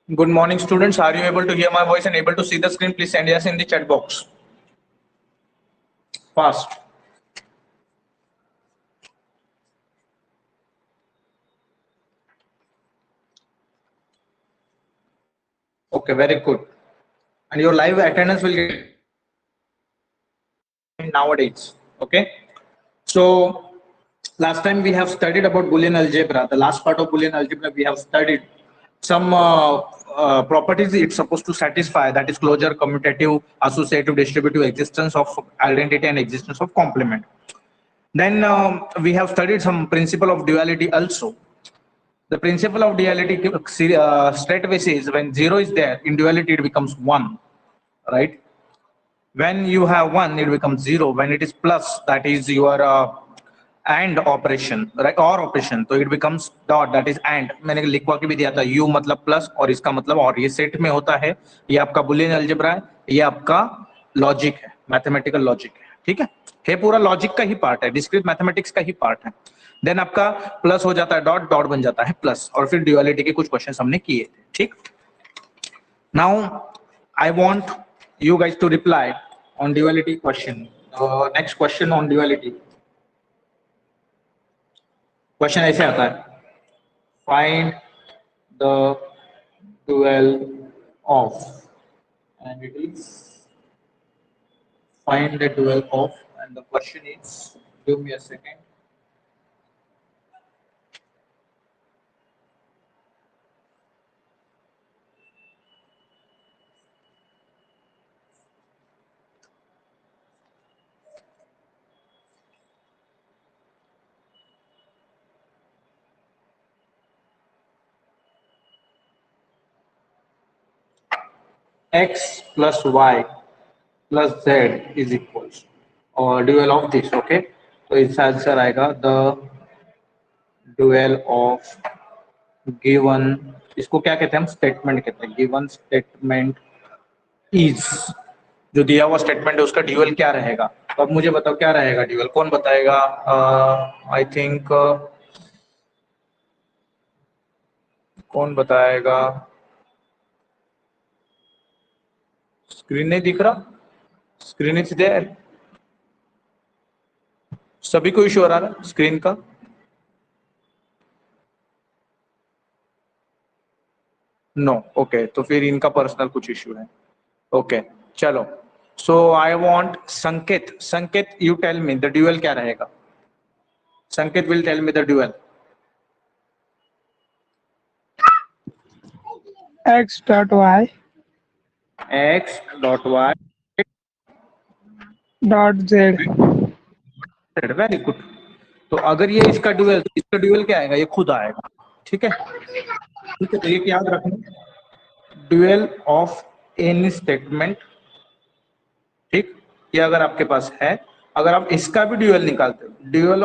Good morning, students. Are you able to hear my voice and able to see the screen? Please send yes in the chat box. Fast. Okay, very good. And your live attendance will get nowadays. Okay. So last time we have studied about Boolean algebra. The last part of Boolean algebra we have studied some properties it's supposed to satisfy, that is closure, commutative, associative, distributive, existence of identity and existence of complement. Then we have studied some principle of duality also. The principle of duality straightaway says when 0 is there in duality it becomes 1, right? When you have 1 it becomes 0. When it is plus, that is your and operation, right? Or operation, तो it becomes dot, that is and. मैंने लिखवा के भी दिया था u मतलब plus और इसका मतलब और, ये सेट में होता है। ये आपका बुलियन अलजेब्रा है, ये आपका लॉजिक है, मैथमेटिकल लॉजिक है। ठीक है, पूरा लॉजिक का ही पार्ट है, डिस्क्रीट मैथमेटिक्स का ही पार्ट है। देन आपका प्लस हो जाता है डॉट, डॉट बन जाता है प्लस, और फिर ड्यूअलिटी के कुछ क्वेश्चन हमने किए थे। ठीक, now I want you guys to reply on duality question. Next question on duality. Question ऐसे आता है, find the dual of, and it is find the dual of, and the question is, give me a second. X plus y plus z is equals और dual of this. Okay, तो इसका answer आएगा the dual of given, इसको क्या कहते हैं हम, statement कहते हैं। गिवन स्टेटमेंट इज, जो दिया हुआ स्टेटमेंट है उसका ड्यूअल क्या रहेगा। तो अब मुझे बताओ क्या रहेगा ड्यूअल, कौन बताएगा? आई थिंक कौन बताएगा? स्क्रीन नहीं दिख रहा, स्क्रीन इज देयर, सभी को इशू आ रहा है स्क्रीन का? नो, ओके, तो फिर इनका पर्सनल कुछ इशू है। ओके, चलो, सो आई want Sanket, Sanket you tell me the dual क्या रहेगा। Sanket will tell me the dual. x dot y x dot y dot z। Very good. तो अगर ये इसका ड्यूअल, तो इसका ड्यूअल क्या आएगा, ये खुद आएगा। ठीक है, ठीक है, तो ये याद रखना, ड्यूअल ऑफ एनी स्टेटमेंट। ठीक, ये अगर आपके पास है, अगर आप इसका भी ड्यूअल निकालते हो, ड्यूअल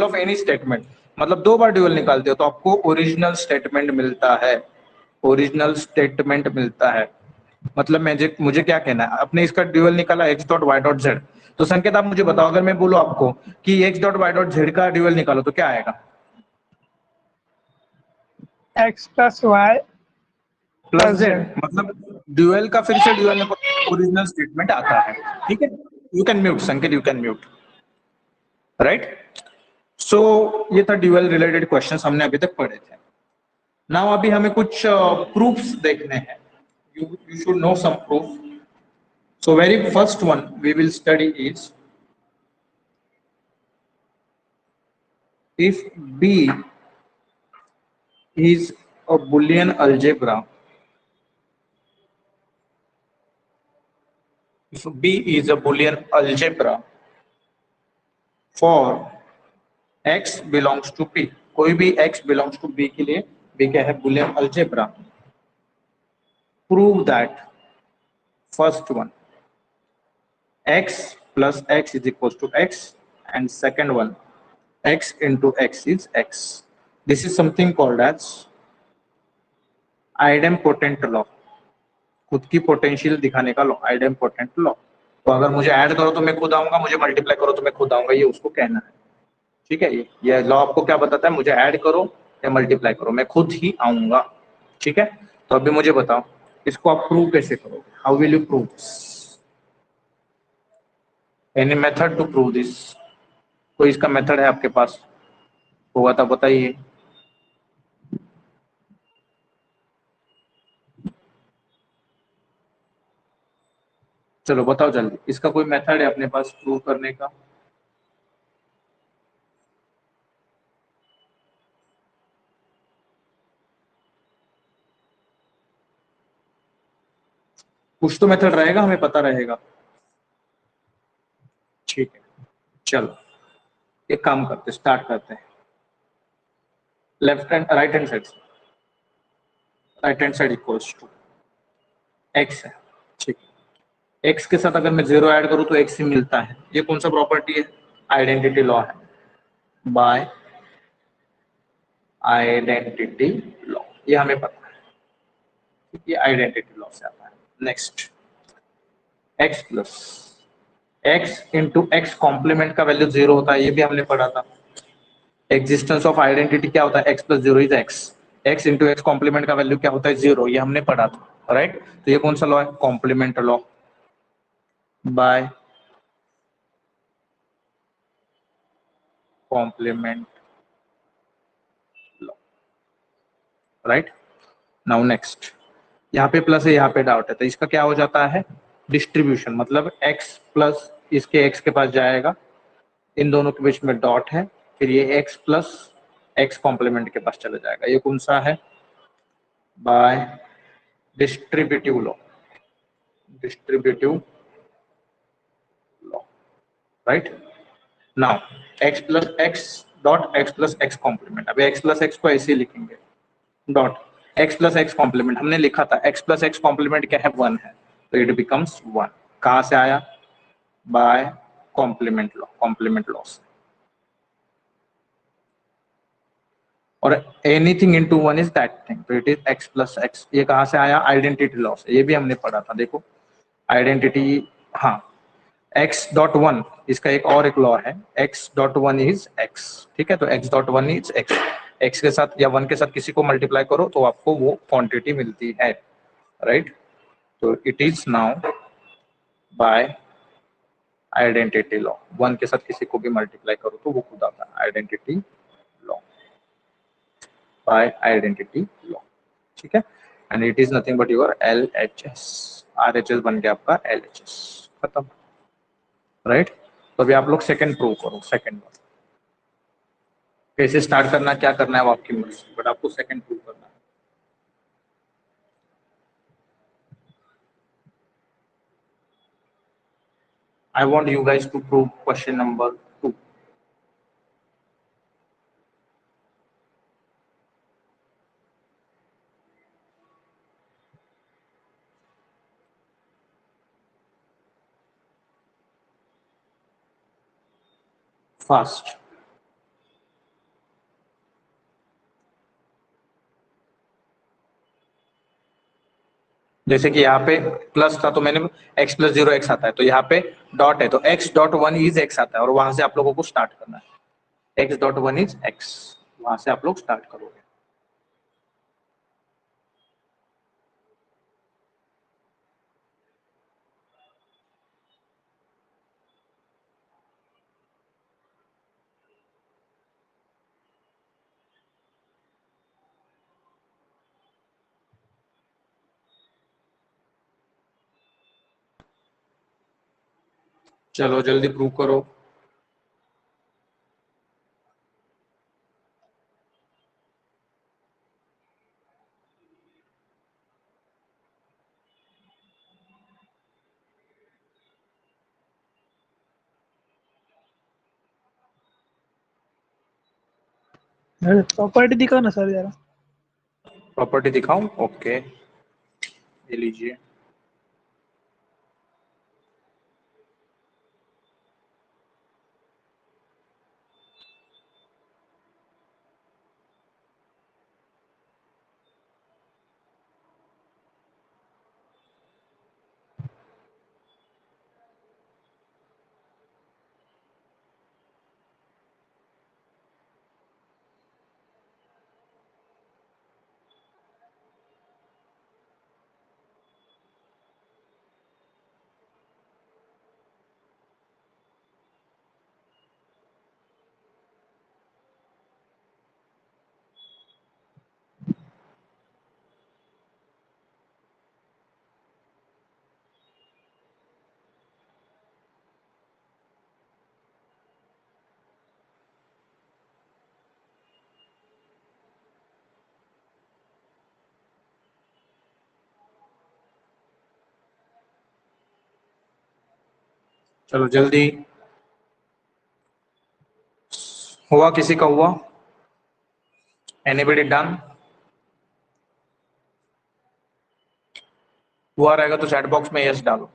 ऑफ एनी स्टेटमेंट, मतलब 2 बार ड्यूअल निकालते हो तो आपको ओरिजिनल स्टेटमेंट मिलता है, ओरिजिनल स्टेटमेंट मिलता है। मतलब मुझे क्या कहना है, अपने इसका ड्यूअल निकाला x dot y dot z, तो संकेत आप मुझे बताओ, अगर मैं बोलूं आपको कि x dot y dot z का ड्यूअल निकालो तो क्या आएगा? x plus y plus z, मतलब ड्यूअल का फिर से ड्यूअल में ओरिजिनल स्टेटमेंट आता है। ठीक है, यू कैन म्यूट संकेत, यू कैन म्यूट, राइट। सो ये था ड्यूअल रिलेटेड क्वेश्चंस हमने अभी तक पढ़े थे। नाउ अभी हमें कुछ प्रूफ्स देखने हैं, you should know some proof. So very first one we will study is, if B is a Boolean algebra, if B is a Boolean algebra for x belongs to P, कोई भी x belongs to B के लिए B क्या है, Boolean algebra, prove that first one x plus x is equals to x, and second one x into x is x. This is something called as idempotent law, खुद की potential दिखाने का law, idempotent law. तो अगर मुझे add करो तो मैं खुद आऊंगा, मुझे मल्टीप्लाई करो तो मैं खुद आऊंगा, ये उसको कहना है। ठीक है, ये लॉ आपको क्या बताता है, मुझे ऐड करो या मल्टीप्लाई करो मैं खुद ही आऊंगा। ठीक है, तो अभी मुझे बताओ इसको आप प्रूव कैसे करोगे, how will you prove this, any method to prove this, कोई इसका मेथड है आपके पास होगा तो बताइए। चलो बताओ जल्दी, इसका कोई मेथड है अपने पास प्रूव करने का? कुछ तो मेथड रहेगा, हमें पता रहेगा। ठीक है, चलो एक काम करते, स्टार्ट करते हैं। Left hand right hand side, right hand side equals to x है। ठीक है, एक्स के साथ अगर मैं जीरो ऐड करूं तो एक्स ही मिलता है। ये कौन सा प्रॉपर्टी है? आइडेंटिटी लॉ है, बाय आइडेंटिटी लॉ, ये हमें पता है, ये आइडेंटिटी लॉ से आता है। Next, x plus x into x complement का वैल्यू जीरो होता है, ये भी हमने पढ़ा था। एग्जिस्टेंस ऑफ आइडेंटिटी क्या होता है? X plus zero is x, x into x complement का वैल्यू क्या होता है? जीरो, ये हमने पढ़ा था, राइट। तो ये कौन सा लॉ है? Complement law by complement law, right. Now next, यहाँ पे प्लस है, यहाँ पे डाउट है, तो इसका क्या हो जाता है? डिस्ट्रीब्यूशन, मतलब x प्लस इसके x के पास जाएगा, इन दोनों के बीच में डॉट है, फिर ये x प्लस x कॉम्प्लीमेंट के पास चला जाएगा। ये कौन सा है? By distributive law, distributive law, right. Now x plus x dot x plus x complement, अभी x प्लस x को ऐसे ही लिखेंगे, dot x plus x complement हमने लिखा था, x प्लस x कॉम्प्लीमेंट क्या है? वन है, तो इट बिकम्स वन। कहां से आया? By complement law, complement law से। और anything into one is that thing, तो it is x plus x। ये कहां से आया? आइडेंटिटी लॉ से, ये भी हमने पढ़ा था, देखो आइडेंटिटी, हाँ। x डॉट वन, इसका एक लॉ है, x dot one is x, ठीक है, तो x dot one is x, x के साथ या वन के साथ किसी को मल्टीप्लाई करो तो आपको वो क्वांटिटी मिलती है, राइट। तो it is now by identity law, one के साथ किसी को भी मल्टीप्लाई करो तो वो खुद आता है, identity law by identity law, ठीक है। And it is nothing but your LHS, RHS बन गया आपका LHS, खत्म, राइट। तो अभी आप लोग सेकंड प्रूव करो, सेकंड बार कैसे स्टार्ट करना, क्या करना है वो आपकी मर्जी, बट आपको सेकंड प्रूव करना है। I want you guys to prove question number 2 fast। जैसे कि यहाँ पे प्लस था तो मैंने x प्लस जीरो एक्स आता है, तो यहाँ पे डॉट है तो x dot one is x आता है, और वहां से आप लोगों को स्टार्ट करना है, x dot one is x, वहां से आप लोग स्टार्ट करोगे। चलो जल्दी प्रूव करो। प्रॉपर्टी दिखाओ ना सर जरा। प्रॉपर्टी दिखाऊं? ओके, ये लीजिए। चलो जल्दी, हुआ किसी का हुआ? Anybody done? हुआ रहेगा तो चैट बॉक्स में यस डालो।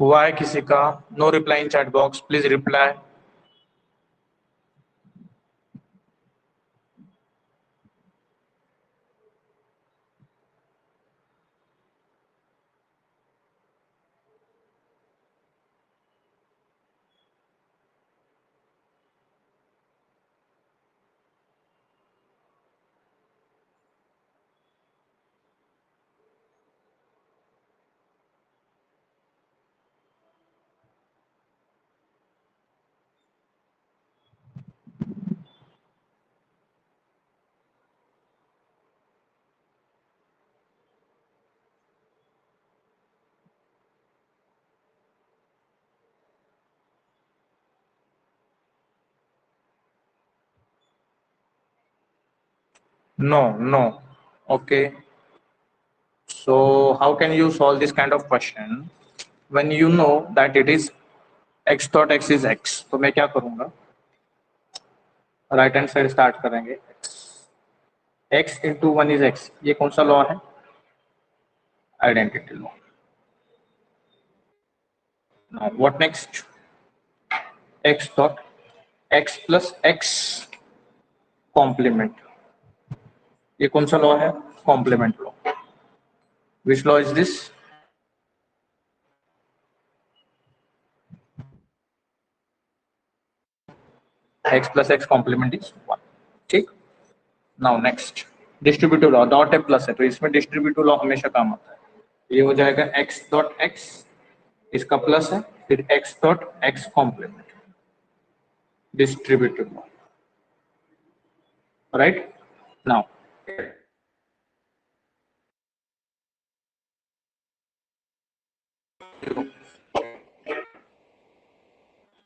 हुआ है किसी का? No reply in chat box, please reply. No, no. Okay. So how can you solve this kind of question when you know that it is x dot x is x? तो मैं क्या करूंगा, right hand side start करेंगे। x into one is x, ये कौन सा law है? Identity law. Now what next? x dot x plus x complement, ये कौन सा लॉ है? Complement law. Which law is this? x plus x complement is one. ठीक। Now next, distributive law, dot है प्लस है तो इसमें डिस्ट्रीब्यूटिव लॉ हमेशा काम आता है। ये हो जाएगा x डॉट x, इसका प्लस है, फिर x dot x complement, distributive law, right. Now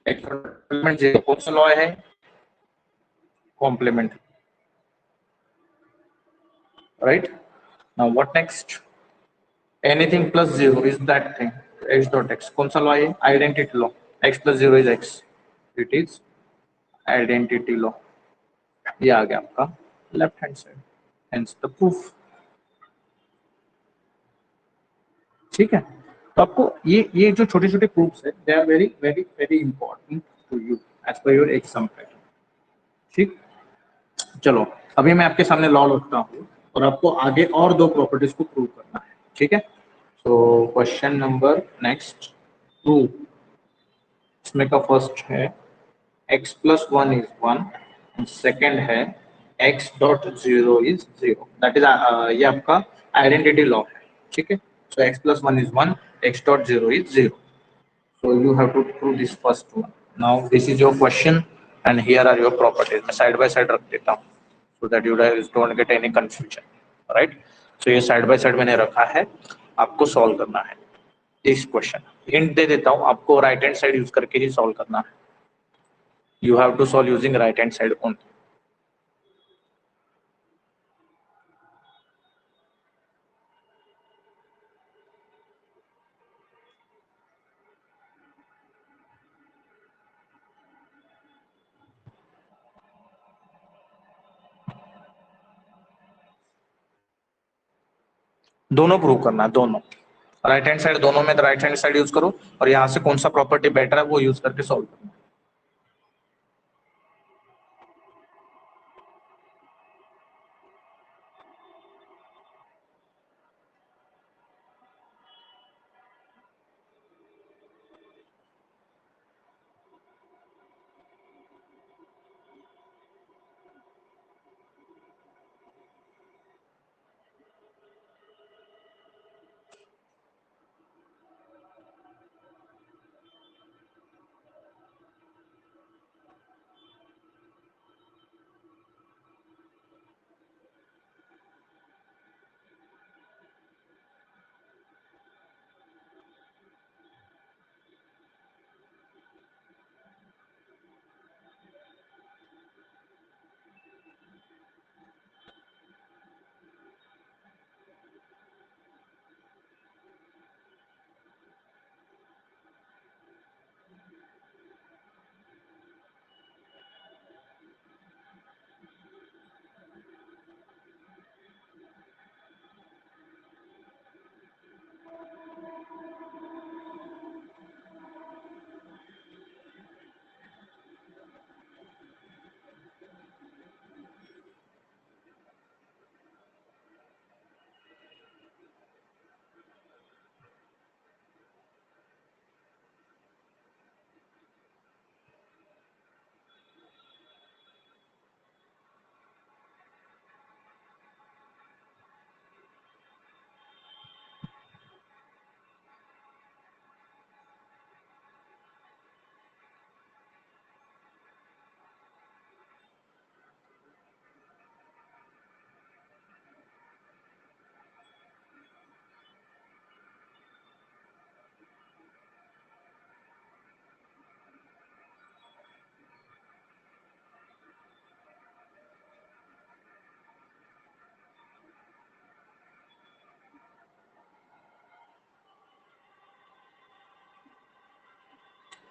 x complement zero कौन सा लॉ है? Complement, right. Now what next? Anything plus zero is that thing, x dot x कौन सा लॉ है? Identity law. x plus zero is x, it is identity law. ये आ गया आपका left hand side, hence the proof. ठीक है, तो आपको ये जो छोटे छोटे प्रूफ्स है they are very very very important to you as per your exam pattern. ठीक, चलो अभी मैं आपके सामने लॉ रखता हूँ और आपको आगे और दो प्रॉपर्टीज को प्रूव करना है। ठीक है, तो क्वेश्चन नंबर नेक्स्ट टू, इसमें का फर्स्ट है x plus one is one, second है x dot zero is zero, that is ये आपका आइडेंटिटी लॉ है। ठीक है, सो x plus one is one, x dot zero is zero, so you have to prove this first one. Now this is your question and here are your properties, मैं side by side रख देता हूँ so that you guys don't get any confusion, right? So ये side by side मैंने रखा है, आपको solve करना है इस क्वेश्चन। हिंट दे देता हूँ, आपको राइट हैंड साइड यूज करके ही सॉल्व करना है। You have to solve using right hand side only. दोनों प्रूव करना है, दोनों राइट हैंड साइड, दोनों में राइट हैंड साइड यूज करो और यहाँ से कौन सा प्रॉपर्टी बेटर है वो यूज करके सॉल्व करना।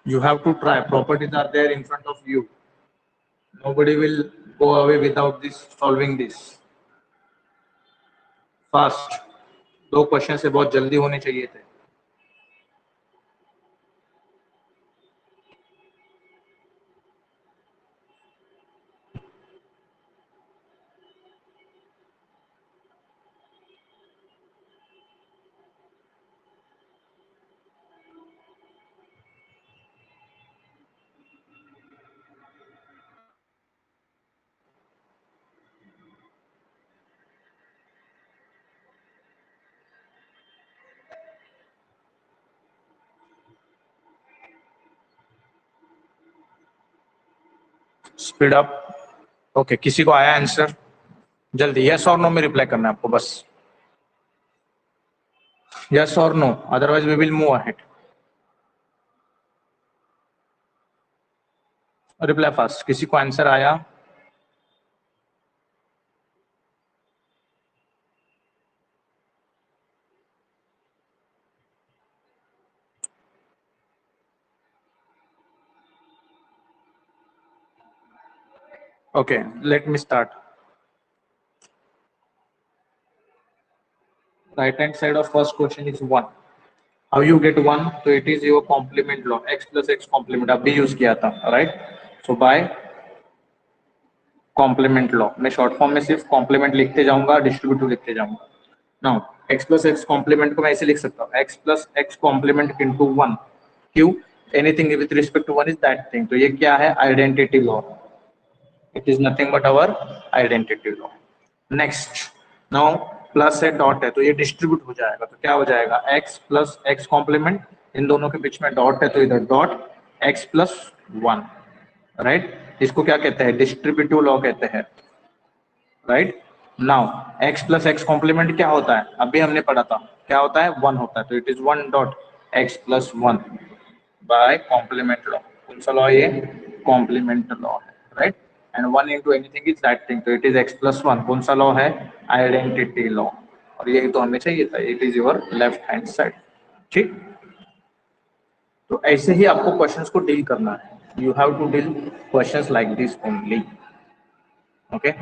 You have to try. Properties are there in front of you. Nobody will go away without this solving this. Fast. दो क्वेश्चन से बहुत जल्दी होने चाहिए थे. Speed up. ओके, किसी को आया आंसर? जल्दी यस और नो में रिप्लाई करना है आपको बस. यस और no, otherwise we will move ahead. Reply fast. किसी को आंसर आया? Okay, let me start. Right hand side of first question is 1. How you get 1? So it is your complement law. X plus x complement अभी use किया था, right? So by complement law मैं short form में सिर्फ complement लिखते जाऊंगा, distributive लिखते जाऊंगा. Now x plus x complement को मैं ऐसे लिख सकता हूँ, x plus x complement into 1. क्यों? Anything with respect to 1 is that thing. तो ये क्या है? Identity law. It is nothing but our identity law. Next, now plus है डॉट है तो ये डिस्ट्रीब्यूट हो जाएगा. तो क्या हो जाएगा? x प्लस x कॉम्प्लीमेंट, इन दोनों के बीच में डॉट है तो इधर डॉट x प्लस 1. राइट, इसको क्या कहते हैं? डिस्ट्रीब्यूटिव लॉ कहते हैं. Right. Now x plus x complement क्या होता है? अभी हमने पढ़ा था, क्या होता है? 1 होता है. तो it is 1 dot x plus 1 by complement law. कौन सा लॉ? ये कॉम्प्लीमेंट लॉ है. Right. And 1 into anything is that thing. तो इट इज x प्लस 1. कौन सा लॉ है? Identity law. और यही तो हमें चाहिए था. It is your left hand side. ठीक. तो ऐसे ही आपको क्वेश्चंस को डील करना है. You have to deal questions like this only. Okay.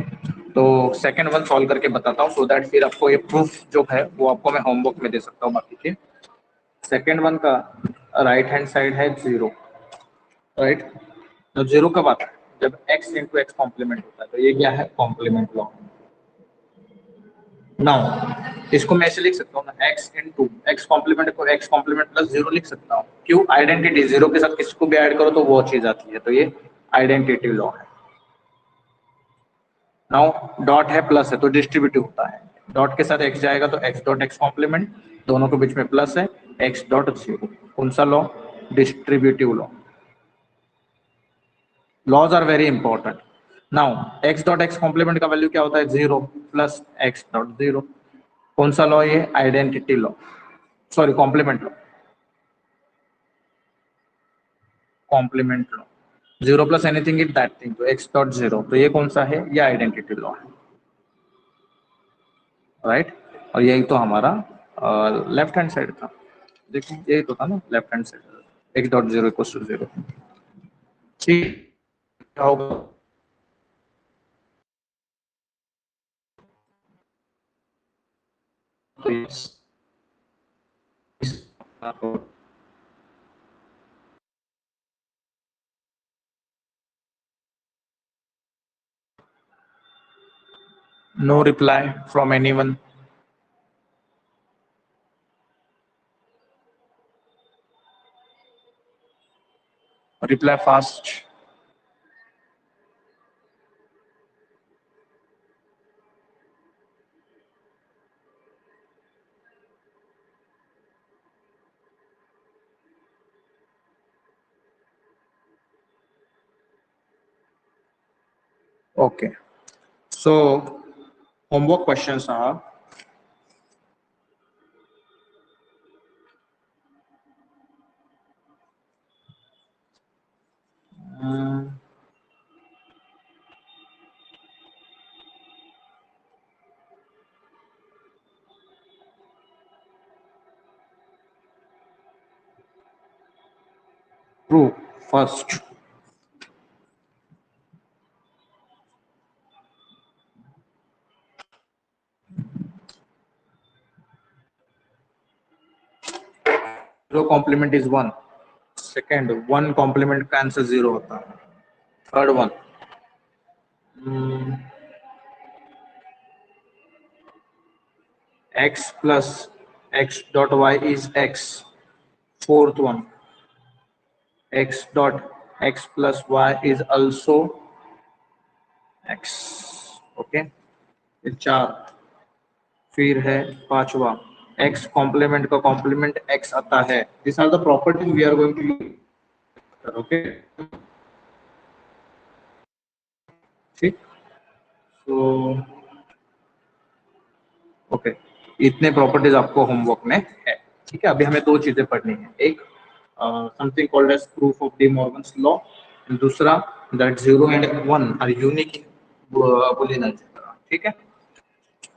तो सेकंड वन सॉल्व करके बताता हूँ, सो दैट फिर आपको ये प्रूफ जो है वो आपको मैं होमवर्क में दे सकता हूँ. बाकी के सेकंड वन का राइट हैंड साइड है 0. राइट. तो 0 कब आता है? जब x इंटू एक्स कॉम्प्लीमेंट होता है. तो ये क्या है? Complement law. नाउ इसको मैं ऐसे लिख सकता हूँ ना, x इंटू एक्स कॉम्प्लीमेंट को x कॉम्प्लीमेंट प्लस 0 लिख सकता हूँ. क्यों? आइडेंटिटी. 0 के साथ किसको भी ऐड करो तो वो चीज आती है. तो ये आइडेंटिटी लॉ है. नाउ डॉट है प्लस है तो डिस्ट्रीब्यूटिव होता है. डॉट के साथ x जाएगा तो x डॉट x कॉम्प्लीमेंट, दोनों के बीच में प्लस है, x डॉट 0. कौन सा law? Distributive law. Laws are very important. Now x dot x complement का वैल्यू क्या होता है? 0 प्लस x डॉट 0. कौन सा लॉ? ये identity law, sorry complement law. Complement law. 0 plus anything is that thing. तो x डॉट 0. तो ये कौन सा है? ये आइडेंटिटी लॉ है. राइट. और यही तो हमारा लेफ्ट हैंड साइड था. देखिए यही तो था ना left hand side. x dot 0 equals to 0. ठीक. क्या होगा? No reply from anyone. Reply fast. Okay. So homework questions are true first. Zero complement is one. Second, one complement का आंसर जीरो होता है। Third one, x plus x dot y is x। Fourth one, x dot x plus y is also x। Okay, ये चार। फिर है पांचवा, x complement का complement x आता है। This are the properties we are going to use. Okay, ठीक। तो ओके, इतने प्रॉपर्टीज आपको होमवर्क में है। ठीक है, अभी हमें दो चीजें पढ़नी है। एक something called as proof of De Morgan's law, दूसरा that zero and one are unique in Boolean algebra. ठीक है,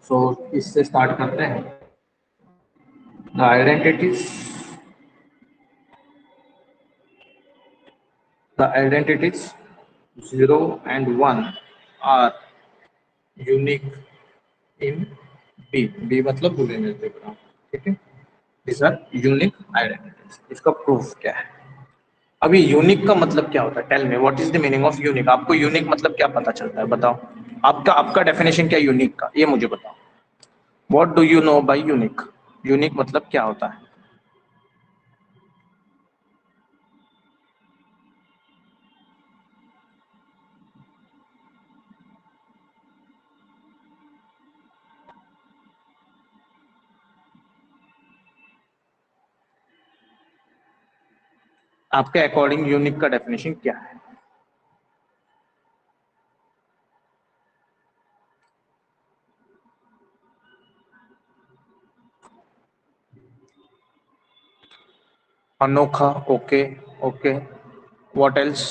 सो इससे स्टार्ट करते हैं। The identities zero and one are unique in B. B मतलब बूलियन अलजेब्रा। ठीक है, these are unique identities. इसका प्रूफ क्या है? अभी यूनिक का मतलब क्या होता है? Tell me what is the meaning of unique. आपको यूनिक मतलब क्या पता चलता है? बताओ, आपका डेफिनेशन क्या यूनिक का, ये मुझे बताओ। What do you know by unique? Unique मतलब क्या होता है? आपके अकॉर्डिंग यूनिक का डेफिनेशन क्या है? अनोखा। Okay okay, what else?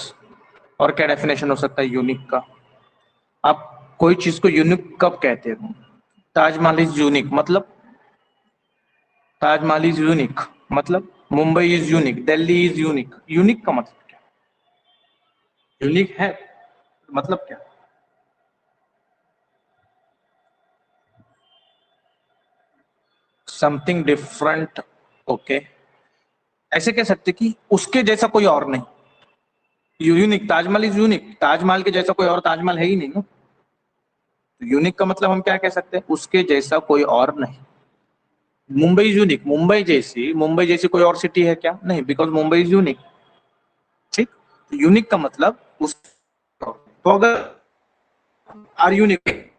और क्या डेफिनेशन हो सकता है यूनिक का? आप कोई चीज को यूनिक कब कहते हो? ताजमहल इज यूनिक मतलब? ताजमहल इज यूनिक मतलब Mumbai is unique, Delhi is unique. Unique का मतलब क्या? यूनिक है मतलब क्या? Something different. ओके, ऐसे कह सकते कि उसके जैसा कोई और नहीं। Unique, Taj Mahal is unique, Taj Mahal के जैसा कोई और ताजमहल है ही नहीं ना। यूनिक का मतलब हम क्या कह सकते हैं? उसके जैसा कोई और नहीं। मुंबई इज यूनिक, मुंबई जैसी कोई और सिटी है क्या? नहीं, बिकॉज मुंबई इज यूनिक। ठीक, यूनिक का मतलब उस, तो अगर आर यूनिक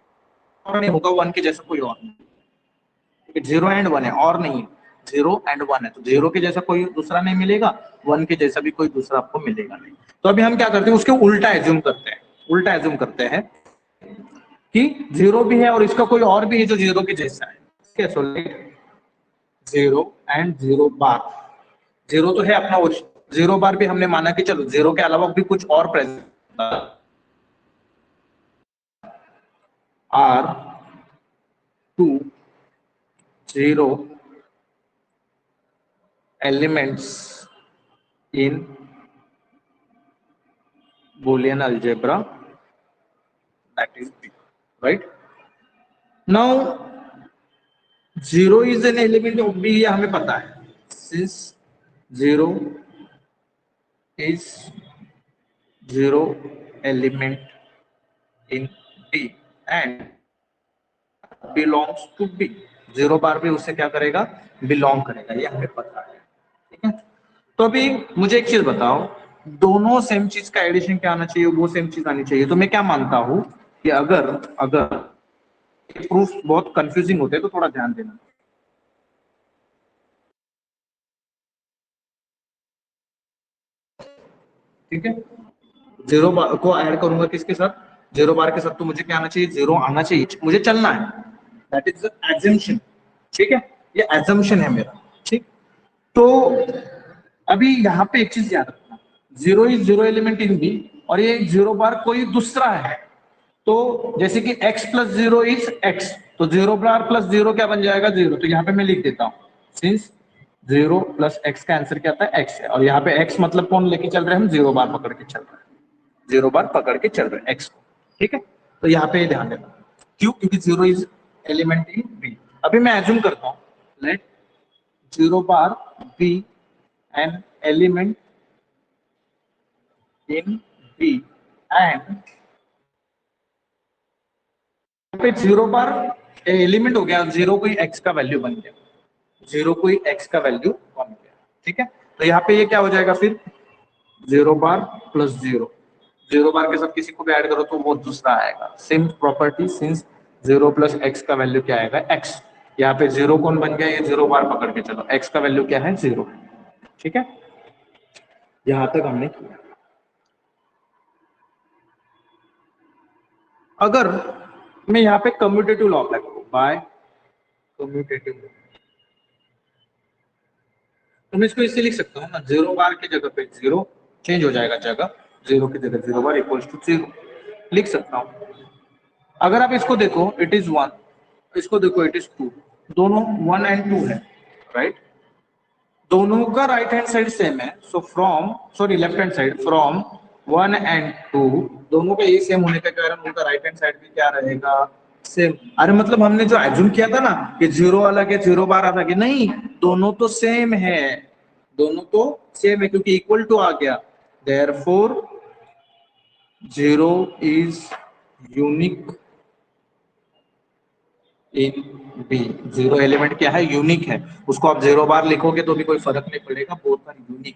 और नहीं होगा, वन के जैसा कोई और नहीं। जीरो एंड वन है और नहीं, जीरो एंड वन है, तो जीरो के जैसा कोई दूसरा नहीं मिलेगा, वन के जैसा भी कोई दूसरा आपको मिलेगा नहीं। तो अभी हम क्या करते हैं, उसके उल्टा एज्यूम करते हैं। उल्टा एज्यूम करते हैं कि जीरो भी है और इसका कोई और भी है जो जीरो के जैसा है। कैसे? Zero and zero bar. Zero तो है अपना, जीरो बार भी हमने माना कि चलो जीरो के अलावा भी कुछ और present are two zero elements in Boolean algebra, that is B, right? Now zero is an element of B, ये हमें पता है, since zero is zero element in B and belongs to B। Zero बार भी उससे क्या करेगा? Belong करेगा, ये हमें पता है। ठीक है, तो अभी मुझे एक चीज बताओ, दोनों सेम चीज का एडिशन क्या आना चाहिए? वो सेम चीज आनी चाहिए। तो मैं क्या मानता हूं कि अगर अगर प्रूफ बहुत कंफ्यूजिंग होते हैं तो थोड़ा ध्यान देना। ठीक है, जीरो बार को ऐड करूंगा किसके साथ? जीरो बार के साथ। तो मुझे क्या आना चाहिए? जीरो आना चाहिए, मुझे चलना है। That is assumption. ठीक है, ये एजम्पशन है मेरा। ठीक, तो अभी यहाँ पे एक चीज याद रखना, zero is zero element in B और ये जीरो बार कोई दूसरा है। तो जैसे कि x plus zero is x, तो जीरो बार प्लस जीरो क्या बन जाएगा? जीरो। तो यहाँ पे मैं लिख देता हूँ, सिंस 0 प्लस x का आंसर क्या आता है, x है। और यहाँ पे x मतलब कौन लेके चल रहे हैं हम, 0 बार पकड़ के चल रहे हैं, 0 बार पकड़ के चल रहे हैं x को, ठीक है। तो यहाँ पे ध्यान देना, क्यों, क्योंकि 0 इज एलिमेंट इन B। अभी मैं एज्यूम करता हूँ, let 0 bar B an element in B and पे 0 बार एलिमेंट हो गया, 0 कोई x का वैल्यू बन गया, 0 कोई x का वैल्यू बन गया, ठीक है। तो यहाँ पे ये क्या हो जाएगा फिर, 0 बार प्लस 0, 0 बार के साथ किसी को भी ऐड करो तो वो दूसरा आएगा। Same property, since 0 plus x का वैल्यू क्या आएगा, x। यहाँ पे 0 कौन बन गया, ये 0 बार पकड़ के चलो, x का वैल्यू क्या है, 0, ठीक है। यहां तक हमने किया। अगर मैं यहाँ पे कम्यूटेटिव लॉ अप्लाई करूं, बाय कम्यूटेटिव लॉ, तो मैं इसको इससे लिख सकता हूँ ना, 0 बार की जगह पे 0 चेंज हो जाएगा, जगह 0 की जगह 0 बार इक्वल्स टू 0 लिख सकता हूँ। अगर आप इसको देखो, इट इज 1, इसको देखो इट इज 2, दोनों 1 एंड 2 है, राइट। दोनों का राइट हैंड साइड सेम है, so from, sorry left hand side, from 1 and 2 दोनों का ये सेम होने के कारण उनका राइट हैंड साइड भी क्या रहेगा, सेम। अरे मतलब हमने जो एज्यूम किया था ना कि 0 अलग है 0 बार अलग है, नहीं, दोनों तो सेम है, दोनों तो सेम है, क्योंकि इक्वल टू आ गया, therefore 0 is unique in B. 0 element क्या है, यूनिक है, उसको आप 0 बार लिखोगे तो भी कोई फर्क नहीं पड़ेगा, both are unique.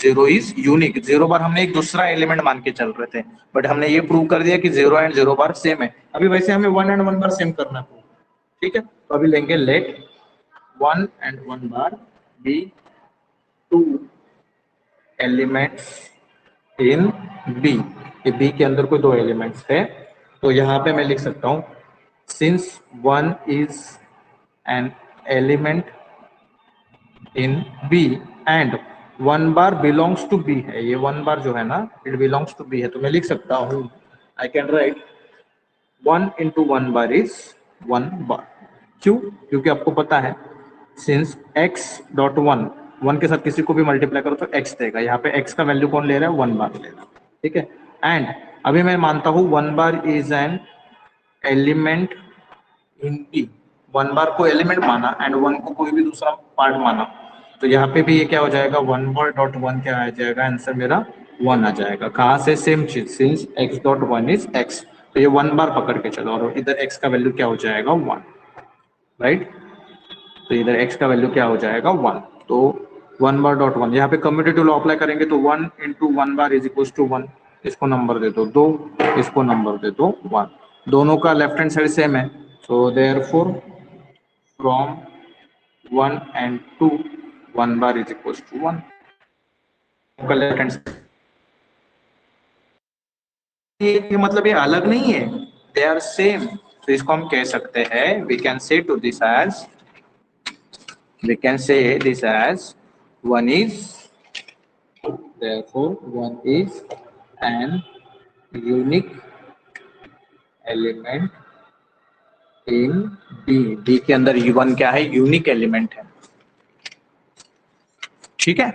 0 is unique, 0 bar हमने एक दूसरा एलिमेंट मान के चल रहे थे, बट हमने ये प्रूव कर दिया कि 0 एंड 0 बार सेम है। अभी वैसे हमें 1 एंड 1 बार सेम करना है, ठीक है। तो अभी लेंगे let 1 and 1 bar B 2 elements in B, कि बी के अंदर कोई 2 एलिमेंट्स है। तो यहाँ पे मैं लिख सकता हूँ, since 1 is an element in B and 1 bar belongs to B है, ये 1 बार जो है ना, इट बिलोंग्स टू बी है, तो मैं लिख सकता हूँ, I can write 1 into 1 bar is 1 बार। क्यों, क्योंकि आपको पता है सिंस x डॉट 1 1 के साथ किसी को भी मल्टीप्लाई करो तो x देगा, यहाँ पे x का वैल्यू कौन ले रहा है, 1 बार ले रहा है, ठीक है। एंड अभी मैं मानता हूँ 1 bar is an element in B, 1 bar को एलिमेंट माना एंड 1 को कोई भी दूसरा पार्ट माना, तो यहाँ पे भी ये क्या हो जाएगा, 1 बार डॉट 1 क्या आ जाएगा, आंसर मेरा 1 आ जाएगा। कहाँ से, सेम चीज, since x dot 1 is x, तो ये 1 बार पकड़ के चलो, और इधर x का वैल्यू क्या हो जाएगा, 1, राइट। तो इधर x का वैल्यू क्या हो जाएगा, 1, तो 1 बार डॉट 1, यहाँ पे कम्यूटेटिव लॉ अप्लाई करेंगे तो 1 into 1 bar is equal to 1, इसको नंबर दे दो 2, इसको नंबर दे दो 1, दोनों का लेफ्ट हैंड साइड सेम है, so therefore from 1 and 2 1 bar is equals to 1 का लेफ्ट हैंड साइड, ये मतलब ये अलग नहीं है, दे आर सेम। तो इसको हम कह सकते हैं, we can say this as 1 is, therefore 1 is an unique element in B, B के अंदर 1 क्या है, यूनिक एलिमेंट है, ठीक है।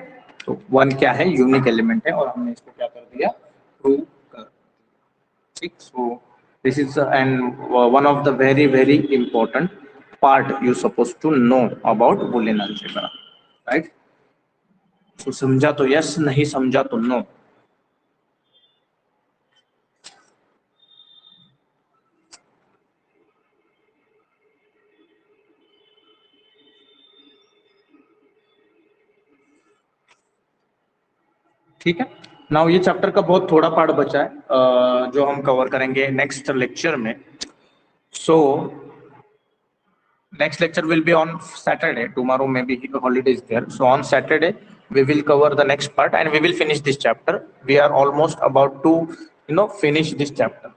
तो 1 क्या है, यूनिक एलिमेंट है, और हमने इसको क्या कर दिया, प्रूव कर, ठीक। So this is and one of the very very important part you suppose to know about Boolean algebra, right. So समझा तो यस, नहीं समझा तो नो। ठीक है। नाउ ये चैप्टर का बहुत थोड़ा पार्ट बचा है, जो हम कवर करेंगे नेक्स्ट लेक्चर में। सो next lecture will be on Saturday, tomorrow maybe holiday is there, so on Saturday we will cover the next part and we will finish this chapter. We are almost about to finish this chapter.